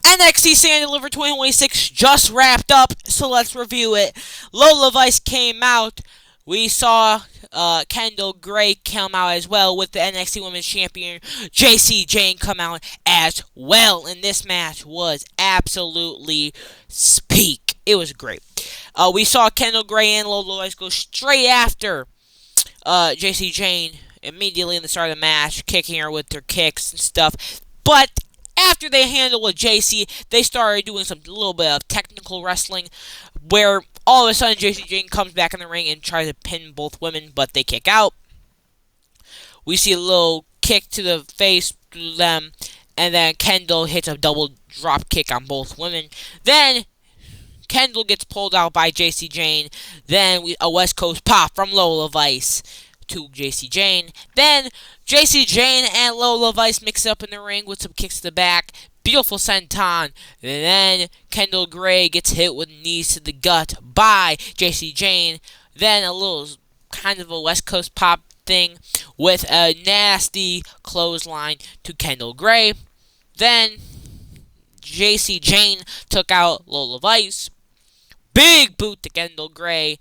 NXT Stand Deliver 2026 just wrapped up, so let's review it. Lola Vice came out. We saw Kendall Gray come out as well with the NXT Women's Champion JC Jane come out as well. And this match was absolutely speak. It was great. We saw Kendall Gray and Lola Vice go straight after JC Jane immediately in the start of the match, kicking her with their kicks and stuff. But after they handled with JC, they started doing some little bit of technical wrestling, where all of a sudden JC Jane comes back in the ring and tries to pin both women, but they kick out. We see a little kick to the face to them, and then Kendall hits a double drop kick on both women. Then Kendall gets pulled out by JC Jane. Then a West Coast pop from Lola Vice to JC Jane. Then JC Jane and Lola Vice mix up in the ring with some kicks to the back. Beautiful senton. And then Kendall Gray gets hit with knees to the gut by JC Jane. Then a little kind of a West Coast pop thing with a nasty clothesline to Kendall Gray. Then JC Jane took out Lola Vice. Big boot to Kendall Gray.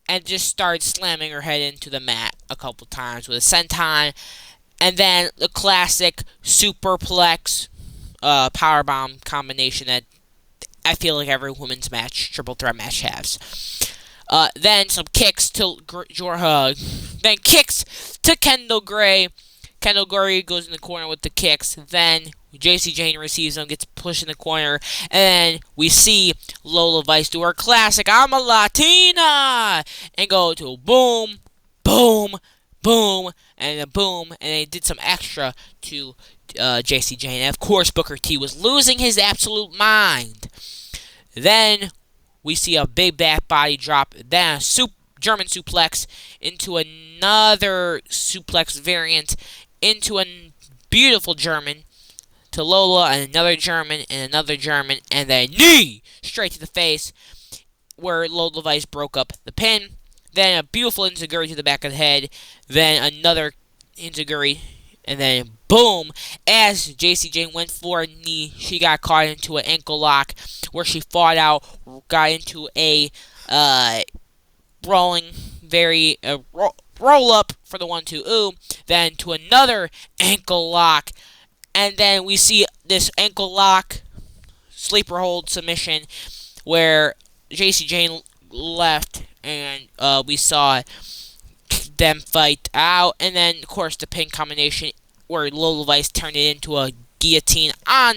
And just started slamming her head into the mat a couple times with a senton. And then the classic superplex powerbomb combination that I feel like every women's match, triple threat match has. Then some kicks to then kicks to Kendall Gray. Kendall Gray goes in the corner with the kicks. Then JC Jane receives them, gets pushed in the corner, and then we see Lola Vice do her classic "I'm a Latina" and go to boom, boom, boom, and a boom, and they did some extra to JC Jane. And of course, Booker T was losing his absolute mind. Then we see a big back body drop, then a German suplex into another suplex variant, into a beautiful German to Lola, and another German, and then knee straight to the face, where Lola Vice broke up the pin. Then a beautiful enziguri to the back of the head, then another enziguri, and then boom, as JC Jane went for a knee, she got caught into an ankle lock, where she fought out, got into a rolling, roll up for the 1-2 ooh, then to another ankle lock, and then we see this ankle lock sleeper hold submission where JC Jane left, and we saw them fight out, and then of course the pin combination where Lola Vice turned it into a guillotine on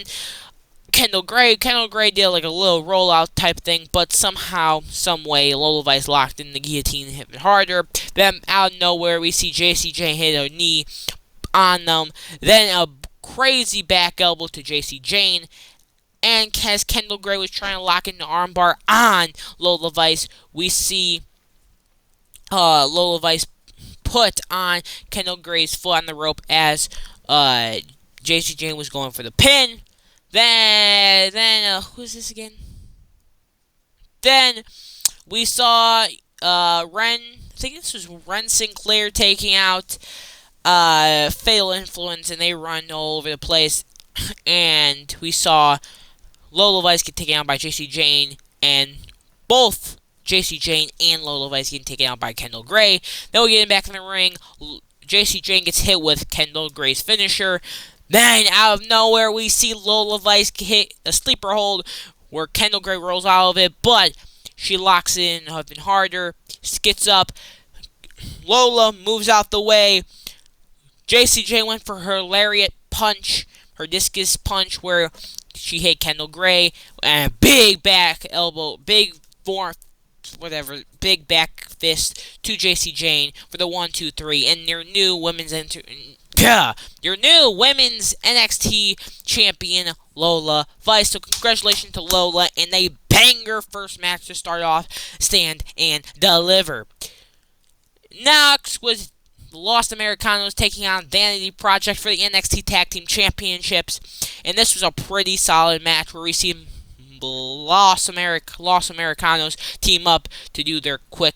Kendall Gray. Kendall Gray did like a little rollout type thing, but somehow, some way, Lola Vice locked in the guillotine and hit it harder. Then out of nowhere, we see JC Jane hit a knee on them. Then a crazy back elbow to JC Jane. And as Kendall Gray was trying to lock in the armbar on Lola Vice, we see Lola Vice put on Kendall Gray's foot on the rope as JC Jane was going for the pin. Then who's this again? Then we saw I think this was Ren Sinclair taking out Fatal Influence, and they run all over the place. And we saw Lola Vice get taken out by JC Jane, and both JC Jane and Lola Vice getting taken out by Kendall Gray. Then we get back in the ring. JC Jane gets hit with Kendall Gray's finisher. Then, out of nowhere, we see Lola Vice hit a sleeper hold where Kendall Gray rolls out of it, but she locks in even harder, skits up. Lola moves out the way. JC Jane went for her lariat punch, her discus punch, where she hit Kendall Gray, and a big back elbow, big back fist to JC Jane for the 1-2-3, and their new women's NXT champion, Lola Vice. So congratulations to Lola, and a banger first match to start off Stand and Deliver. Next was the Los Americanos taking on Vanity Project for the NXT Tag Team Championships, and this was a pretty solid match where we see Los Americanos team up to do their quick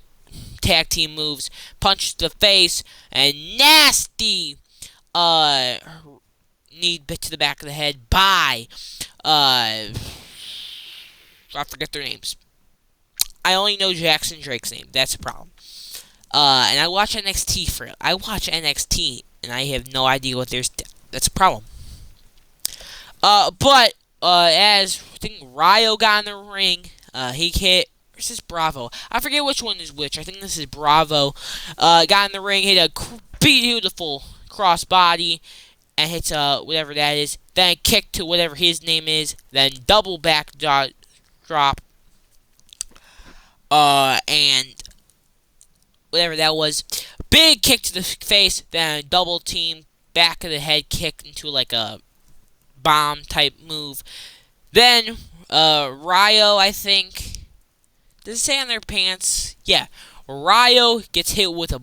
tag team moves, punch to the face, and nasty knee bit to the back of the head by I forget their names. I only know Jackson Drake's name. That's a problem. And I watch NXT I watch NXT, and I have no idea what there's. That's a problem. But as I think Ryo got in the ring, he hit. This is Bravo. I forget which one is which. I think this is Bravo. Got in the ring, hit a beautiful crossbody, and hits whatever that is. Then kick to whatever his name is. Then double back drop. And whatever that was. Big kick to the face. Then double team back of the head kick into like a bomb type move. Then Ryo, I think. Does it say on their pants? Yeah. Ryo gets hit with a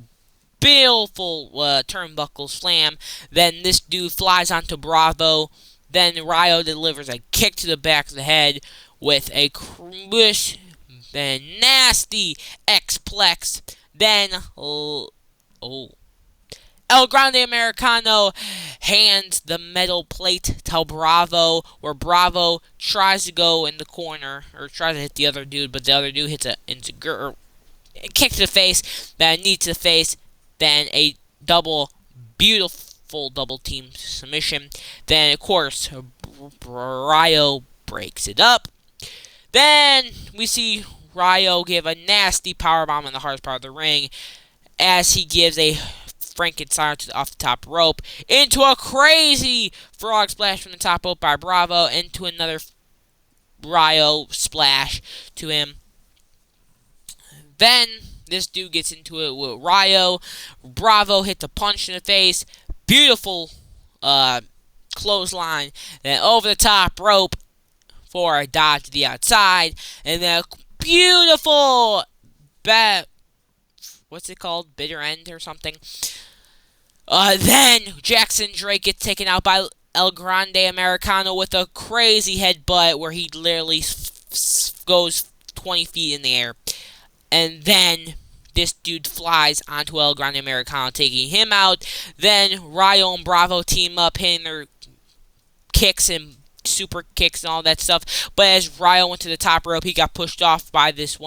beautiful turnbuckle slam. Then this dude flies onto Bravo. Then Ryo delivers a kick to the back of the head with a crush. Then nasty X-Plex. Then El Grande Americano hands the metal plate to Bravo, where Bravo tries to go in the corner, or tries to hit the other dude, but the other dude hits a kick to the face, then a knee to the face, then a beautiful double team submission. Then, of course, Ryo breaks it up. Then we see Ryo give a nasty powerbomb in the hardest part of the ring, as he gives a Frankenstein off the top rope into a crazy frog splash from the top rope by Bravo into another Ryo splash to him. Then this dude gets into it with Ryo. Bravo hits a punch in the face. Beautiful clothesline. Then over the top rope for a dodge to the outside. And then a beautiful what's it called? Bitter end or something. Then Jackson Drake gets taken out by El Grande Americano with a crazy headbutt where he literally goes 20 feet in the air. And then this dude flies onto El Grande Americano, taking him out. Then Ryo and Bravo team up, hitting their kicks and super kicks and all that stuff. But as Ryo went to the top rope, he got pushed off by this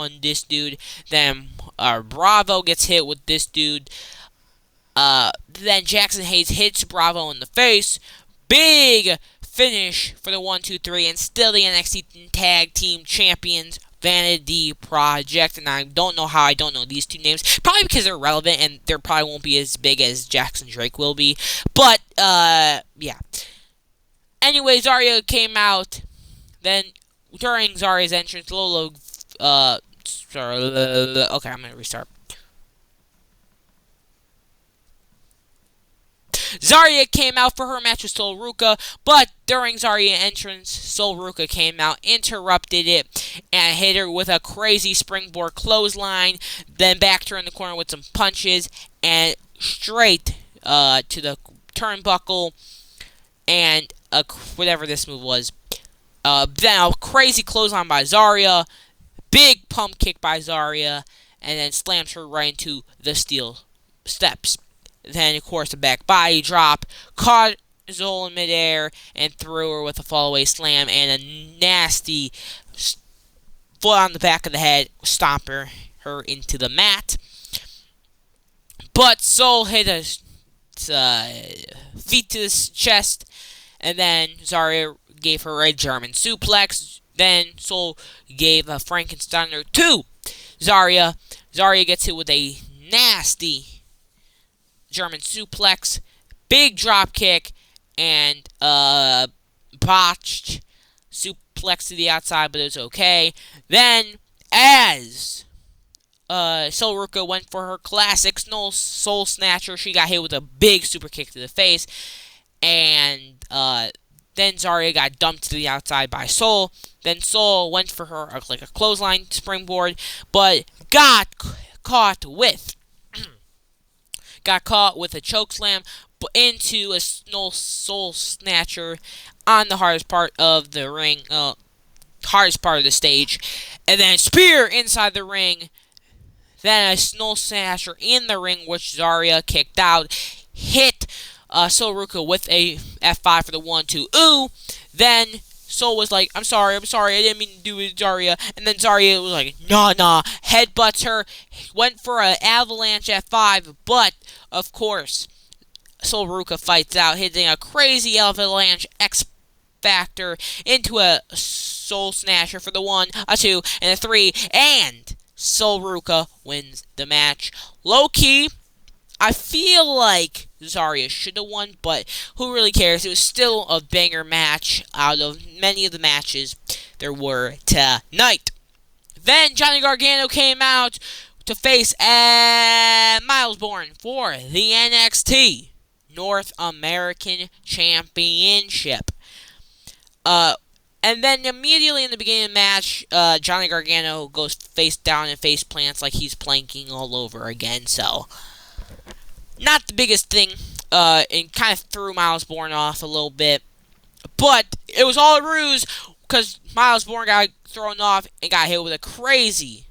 dude. Then Bravo gets hit with this dude. Then Jackson Hayes hits Bravo in the face. Big finish for the 1-2-3, and still the NXT Tag Team Champions, Vanity Project. And I don't know how I don't know these two names. Probably because they're relevant, and they probably won't be as big as Jackson Drake will be. But, yeah. Anyway, Zarya came out. Then, during Zarya's entrance, Lolo, okay, I'm gonna restart. Zarya came out for her match with Sol Ruca, but during Zarya's entrance, Sol Ruca came out, interrupted it, and hit her with a crazy springboard clothesline, then backed her in the corner with some punches, and straight to the turnbuckle, and whatever this move was. Then a crazy clothesline by Zarya, big pump kick by Zarya, and then slams her right into the steel steps. Then, of course, a back body drop, caught Sol in midair, and threw her with a fallaway slam and a nasty foot on the back of the head, stomp her into the mat. But Sol hit a feet to the chest, and then Zarya gave her a German suplex. Then Sol gave a Frankensteiner to Zarya. Zarya gets hit with a nasty German suplex, big drop kick, and botched suplex to the outside, but it was okay. Then, as Sol Ruca went for her classic Soul Snatcher, she got hit with a big super kick to the face, and then Zarya got dumped to the outside by Sol. Then Sol went for her like a clothesline springboard, but got caught with a choke slam into a Soul Snatcher on the hardest part of the ring, hardest part of the stage, and then spear inside the ring. Then a Soul Snatcher in the ring, which Zarya kicked out, hit Sol Ruca with a F5 for the 1-2. Then Soul was like, I'm sorry, I didn't mean to do it, Zarya. And then Zarya was like, nah, headbutts her, went for an avalanche F5, but, of course, Sol Ruka fights out, hitting a crazy avalanche X Factor into a Soul Snatcher for the 1, a 2, and a 3, and Sol Ruka wins the match. Low-key, I feel like Zarya should have won, but who really cares? It was still a banger match out of many of the matches there were tonight. Then Johnny Gargano came out to face Miles Bourne for the NXT North American Championship. And then immediately in the beginning of the match, Johnny Gargano goes face down and face plants like he's planking all over again, so not the biggest thing, and kind of threw Miles Bourne off a little bit. But it was all a ruse, because Miles Bourne got thrown off and got hit with a crazy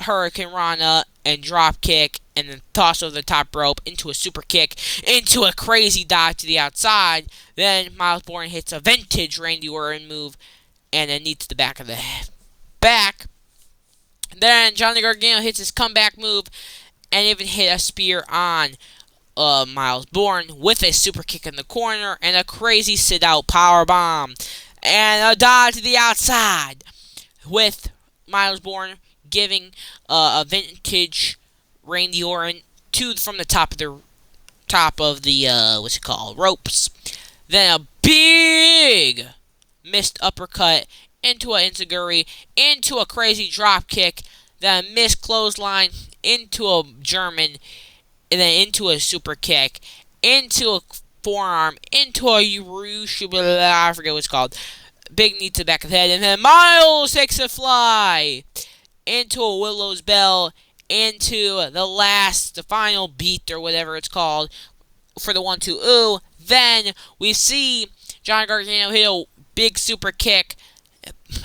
Hurricane Rana and drop kick, and then toss over the top rope into a super kick, into a crazy dive to the outside. Then Miles Bourne hits a vintage Randy Orton move, and then knee to the back of the back. Then Johnny Gargano hits his comeback move, and even hit a spear on Miles Bourne with a super kick in the corner and a crazy sit-out power bomb and a dive to the outside, with Miles Bourne giving a vintage Randy Orton from the top of the what's it called, ropes. Then a big missed uppercut into an enziguri, into a crazy drop kick, then a missed clothesline into a German, and then into a super kick, into a forearm, into a I forget what it's called, big knee to the back of the head, and then Miles takes a fly into a Willow's Bell, into the final beat, or whatever it's called, for the 1-2 ooh. Then we see Johnny Gargano hit a big super kick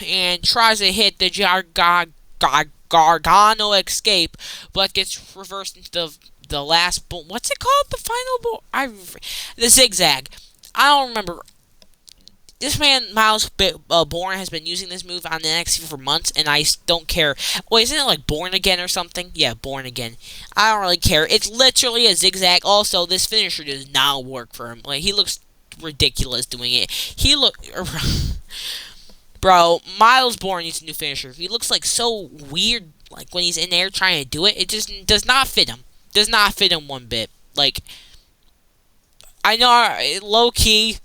and tries to hit the Gargano escape, but gets reversed into the last what's it called? The final the zigzag. I don't remember. This man, Miles Bourne, has been using this move on the NXT for months, and I don't care. Wait, isn't it like Born Again or something? Yeah, Born Again. I don't really care. It's literally a zigzag. Also, this finisher does not work for him. Like, he looks ridiculous doing it. Bro, Miles Bourne needs a new finisher. He looks like so weird, like when he's in there trying to do it. It just does not fit him. Does not fit him one bit. Like, I know, low-key,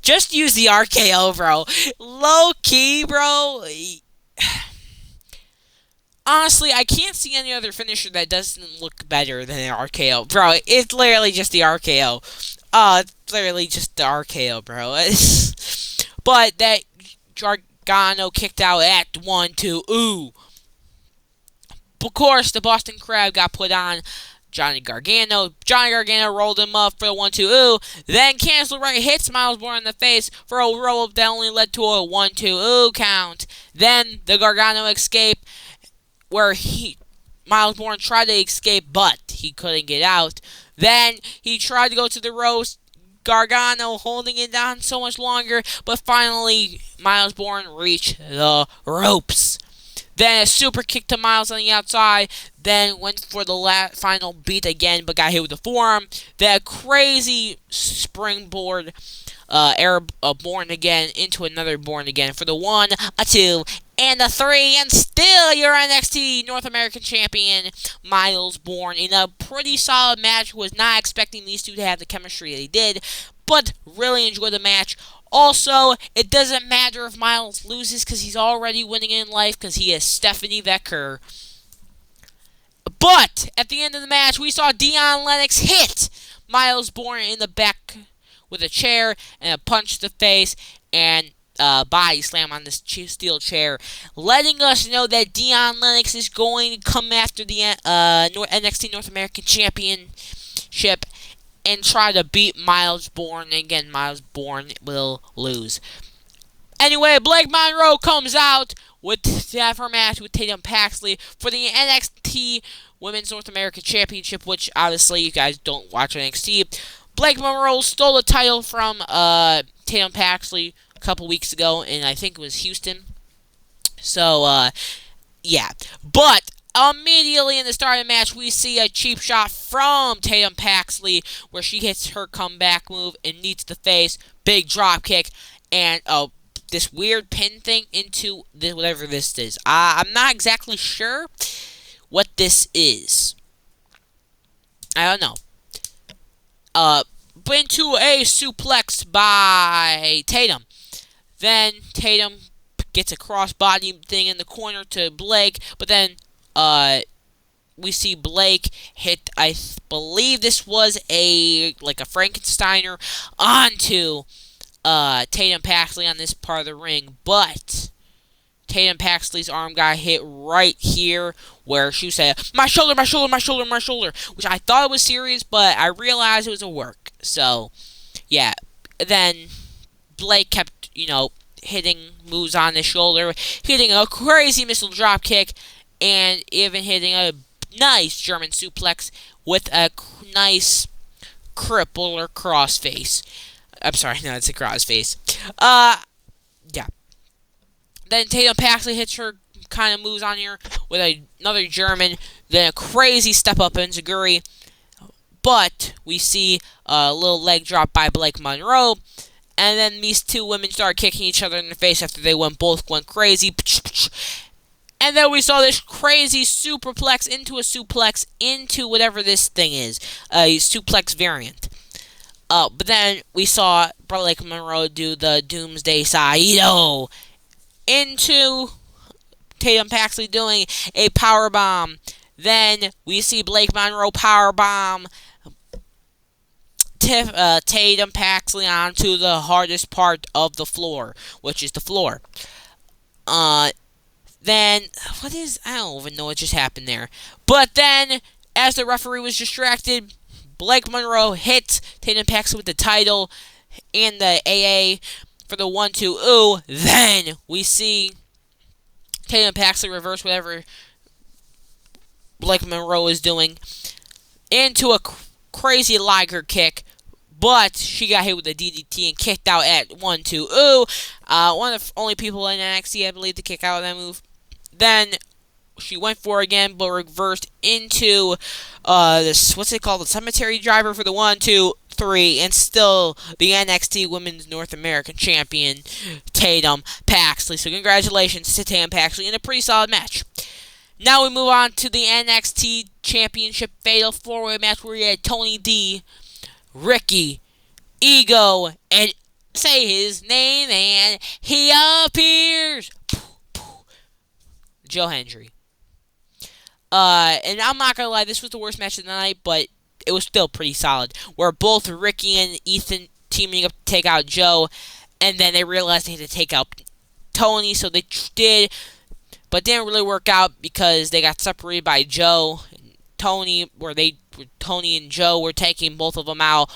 just use the RKO, bro. Low-key, bro. Honestly, I can't see any other finisher that doesn't look better than an RKO. Bro, it's literally just the RKO. It's literally just the RKO, bro. But that Gargano kicked out at 1-2 ooh. Of course, the Boston Crab got put on Johnny Gargano. Johnny Gargano rolled him up for a 1-2 ooh. Then Cancel Right hits Miles Bourne in the face for a roll-up that only led to a 1-2 ooh count. Then the Gargano escape, where Miles Bourne tried to escape, but he couldn't get out. Then he tried to go to the ropes. Gargano holding it down so much longer, but finally Miles Bourne reached the ropes. Then a super kick to Miles on the outside. Then went for the final beat again, but got hit with the forearm. Then a crazy springboard Born Again into another Born Again for the 1, a 2, and a 3. And still your NXT North American Champion, Miles Bourne, in a pretty solid match. Was not expecting these two to have the chemistry they did, but really enjoyed the match. Also, it doesn't matter if Miles loses, because he's already winning in life, because he is Stephanie Becker. But at the end of the match, we saw Dion Lennox hit Miles Bourne in the back with a chair and a punch to the face and body slam on this steel chair, letting us know that Dion Lennox is going to come after the NXT North American Championship and try to beat Miles Bourne. Again, Miles Bourne will lose. Anyway, Blake Monroe comes out to have her match with Tatum Paxley for the NXT Women's North American Championship, which obviously you guys don't watch NXT. Blake Monroe stole the title from Tatum Paxley couple weeks ago, and I think it was Houston. So, yeah. But immediately in the start of the match, we see a cheap shot from Tatum Paxley where she hits her comeback move and knees to the face, big drop kick, and this weird pin thing into this, whatever this is. I'm not exactly sure what this is. I don't know. But into a suplex by Tatum. Then Tatum gets a crossbody thing in the corner to Blake, but then we see Blake hit, I believe this was a Frankensteiner onto Tatum Paxley on this part of the ring, but Tatum Paxley's arm got hit right here where she said, my shoulder, my shoulder, my shoulder, my shoulder, which I thought it was serious, but I realized it was a work. So, yeah. Then Blake kept, hitting moves on his shoulder, hitting a crazy missile drop kick, and even hitting a nice German suplex with a nice cripple or crossface. I'm sorry, no, it's a crossface. Yeah. Then Tatum Paxley hits her kind of moves on here with another German, then a crazy step up enziguri. But we see a little leg drop by Blake Monroe. And then these two women start kicking each other in the face after they both went crazy. And then we saw this crazy superplex into a suplex into whatever this thing is. A suplex variant. But then we saw Blake Monroe do the Doomsday Saito into Tatum Paxley doing a powerbomb. Then we see Blake Monroe powerbomb Tatum Paxley onto the hardest part of the floor, which is the floor. Then, I don't even know what just happened there. But then, as the referee was distracted, Blake Monroe hits Tatum Paxley with the title and the AA for the 1-2. Ooh, then we see Tatum Paxley reverse whatever Blake Monroe is doing into a crazy Liger kick, but she got hit with a DDT and kicked out at 1-2. Ooh, one of the only people in NXT, I believe, to kick out of that move. Then she went for it again, but reversed into this, what's it called, the cemetery driver for the 1-2-3, and still the NXT Women's North American Champion, Tatum Paxley. So congratulations to Tatum Paxley in a pretty solid match. Now we move on to the NXT Championship Fatal 4-Way match where we had Tony D, Ricky, Ego, and say his name and he appears, Joe Hendry. And I'm not gonna lie, this was the worst match of the night, but it was still pretty solid. Where both Ricky and Ethan teaming up to take out Joe, and then they realized they had to take out Tony, so they did, but didn't really work out because they got separated by Joe and Tony, Tony and Joe were taking both of them out.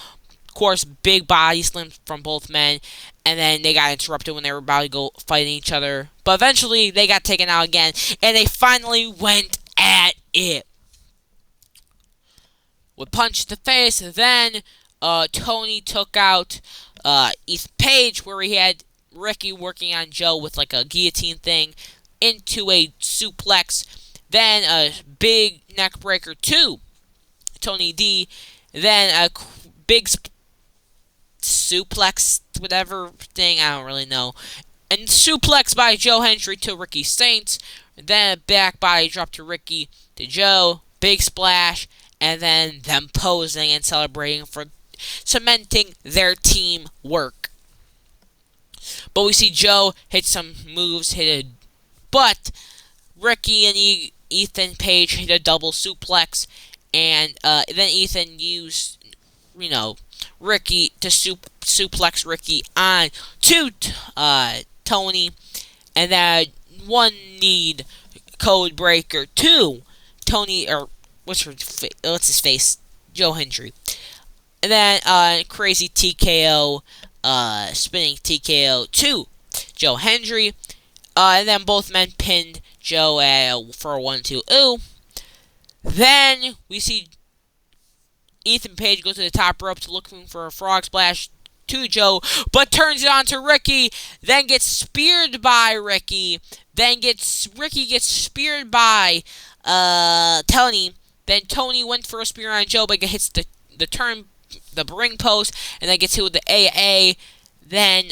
Of course, big body slams from both men, and then they got interrupted when they were about to go fighting each other. But eventually, they got taken out again, and they finally went at it. With punch to the face, then Tony took out Ethan Page, where he had Ricky working on Joe with like a guillotine thing, into a suplex, then a big neck breaker to Tony D, then a big suplex, whatever thing, I don't really know, and suplex by Joe Hendry to Ricky Saints, then a back body drop to Ricky to Joe, big splash, and then them posing and celebrating for cementing their teamwork. But we see Joe hit some moves, but Ricky and Ethan Page hit a double suplex, and then Ethan used, Ricky to suplex Ricky on to Tony, and then one need code breaker to Tony, or what's his face, Joe Hendry, and then crazy TKO, spinning TKO to Joe Hendry. And then both men pinned Joe for a 1-2. Ooh. Then we see Ethan Page go to the top ropes looking for a frog splash to Joe, but turns it on to Ricky, then gets speared by Ricky, Ricky gets speared by Tony, then Tony went for a spear on Joe, but hits the ring post, and then gets hit with the AA, then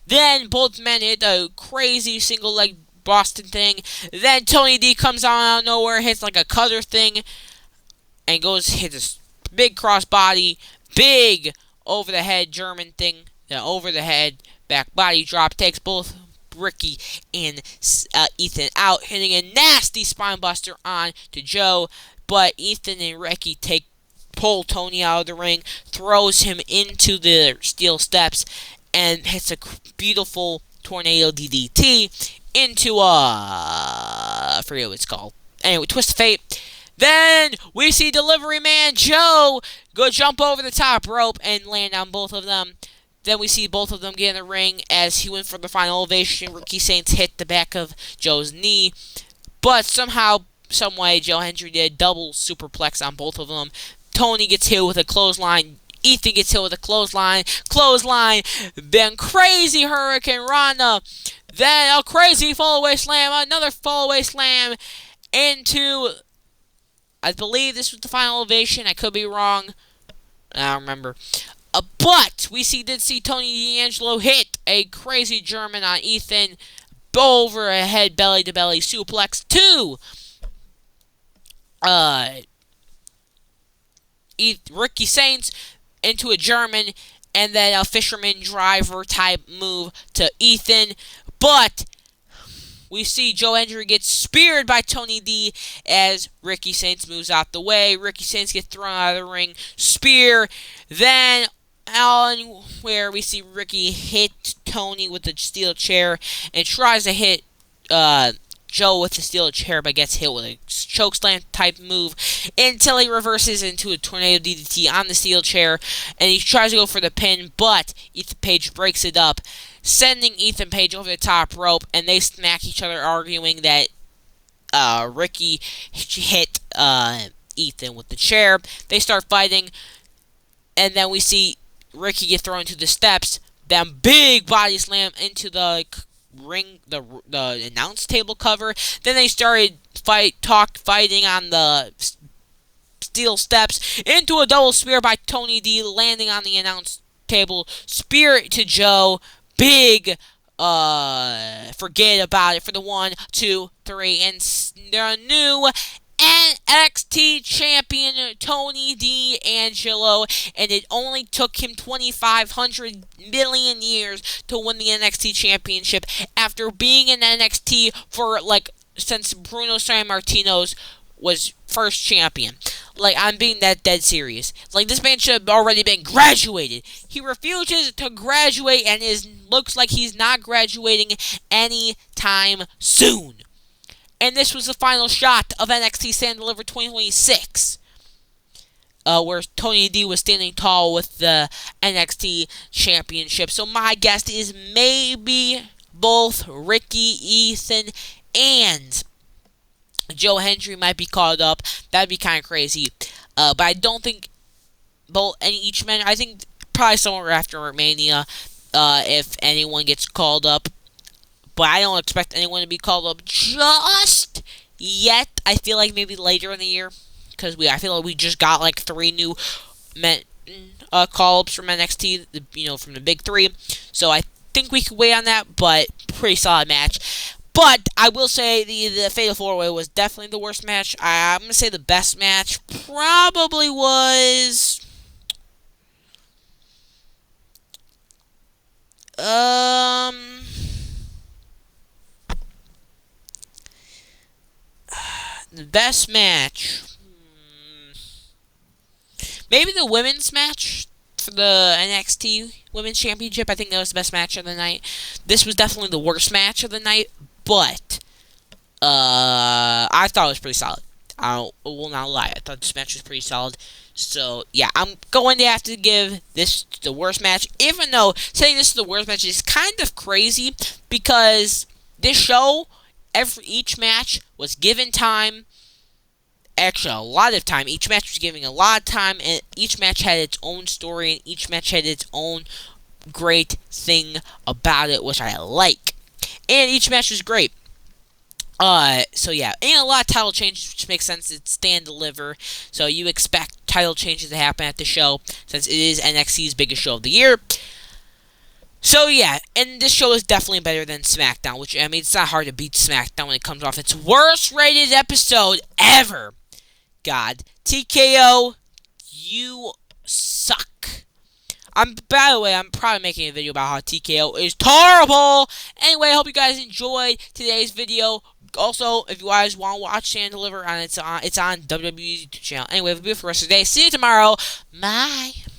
then both men hit a crazy single leg Boston thing. Then Tony D comes out of nowhere, hits like a cutter thing, and hits a big crossbody, big over the head German thing, over the head back body drop, takes both Ricky and Ethan out, hitting a nasty spine buster on to Joe. But Ethan and Ricky pull Tony out of the ring, throws him into the steel steps, and hits a beautiful tornado DDT into I forget what it's called. Anyway, Twist of Fate. Then we see Delivery Man Joe go jump over the top rope and land on both of them. Then we see both of them get in the ring as he went for the final elevation. Ricky Saints hit the back of Joe's knee, but somehow, someway, Joe Hendry did double superplex on both of them. Tony gets hit with a clothesline. Ethan gets hit with a clothesline. Then crazy Hurricane Rana. Then a crazy fall-away slam. Another fall-away slam into, I believe this was the final elevation. I could be wrong. I don't remember. But we did see Tony D'Angelo hit a crazy German on Ethan. Over a head belly-to-belly suplex to Ricky Saints into a German, and then a fisherman driver type move to Ethan. But we see Joe Hendry get speared by Tony D as Ricky Saints moves out the way. Ricky Saints gets thrown out of the ring. Spear. Then where we see Ricky hit Tony with the steel chair and tries to hit Joe with the steel chair, but gets hit with a chokeslam type move until he reverses into a tornado DDT on the steel chair, and he tries to go for the pin, but Ethan Page breaks it up, sending Ethan Page over the top rope, and they smack each other, arguing that Ricky hit Ethan with the chair. They start fighting, and then we see Ricky get thrown to the steps, then big body slam into the ring, the announce table cover. Then they started fighting on the steel steps into a double spear by Tony D, landing on the announce table. Spear to Joe. Big forget about it for the 1, 2, 3, and the new NXT champion Tony D'Angelo, and it only took him 2,500 million years to win the NXT championship after being in NXT for since Bruno Sammartino's was first champion. I'm being that dead serious. This man should have already been graduated. He refuses to graduate and looks like he's not graduating anytime soon. And this was the final shot of NXT Stand Deliver 2026, where Tony D was standing tall with the NXT Championship. So my guess is maybe both Ricky, Ethan, and Joe Hendry might be called up. That'd be kind of crazy. But I don't think each man. I think probably somewhere after Mania, if anyone gets called up. But I don't expect anyone to be called up just yet. I feel like maybe later in the year, because I feel like we just got 3 new call-ups from NXT, from the big 3. So I think we could wait on that, but pretty solid match. But I will say the Fatal 4-Way was definitely the worst match. I'm gonna say the best match probably was the best match. Maybe the women's match for the NXT Women's Championship. I think that was the best match of the night. This was definitely the worst match of the night, but I thought it was pretty solid. I will not lie. I thought this match was pretty solid. So, yeah, I'm going to have to give this the worst match, even though saying this is the worst match is kind of crazy, because this show, each match was given time, actually a lot of time. Each match was giving a lot of time, and each match had its own story, and each match had its own great thing about it, which I like. And each match was great. So yeah, and a lot of title changes, which makes sense. It's Stand Deliver, so you expect title changes to happen at the show, since it is NXT's biggest show of the year. So yeah, and this show is definitely better than SmackDown, which, I mean, it's not hard to beat SmackDown when it comes off its worst rated episode ever. God, TKO, you suck. By the way, I'm probably making a video about how TKO is terrible. Anyway, I hope you guys enjoyed today's video. Also, if you guys want to watch Stand Deliver, it's on WWE's YouTube channel. Anyway, have a beautiful rest of the day. See you tomorrow. Bye.